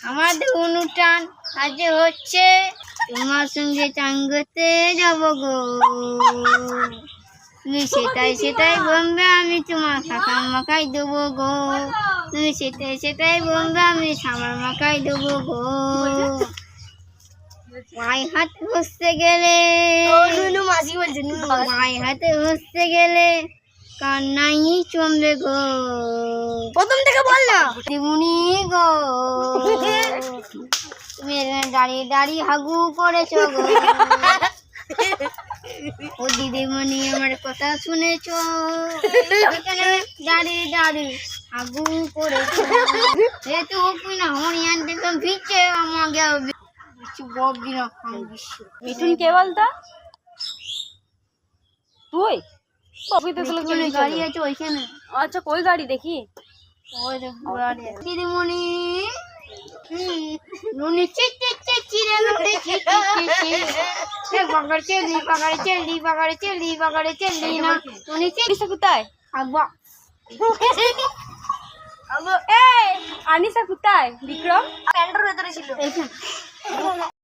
আমাদের অনুষ্ঠান আজ হচ্ছে, তোমার সঙ্গে চান করতে যাবো গো। তুমি সেটাই বলবে, আমি তোমার কাকা মাখাই দেবো গো। তুমি সেটাই বলবে, আমি সামার মাখাই দেবো গো। পায়ে হাতে বসতে গেলে, মাঝি বলছে পায়ে হাতে বসতে গেলে কান্নাই চমবে গো। প্রথম থেকে বল না। দিদিমণি গো, তুমি এখানে দাঁড়িয়ে দাঁড়িয়ে হাগু করেছো গো। ও দিদিমণি আমার কথা শুনেছো? এখানে দাঁড়িয়ে দাঁড়িয়ে হাগু করেছো। যেহেতু না হরিয়ান দেখলাম ভিজছে আমাকে মিঠুন কে বলতো? তুই গাড়ি আছে ওইখানে। আচ্ছা, কই গাড়ি দেখি? দিদিমণি কোথায়? আনিসা কোথায়? বিক্রম প্যান্টের ভেতরে ছিল।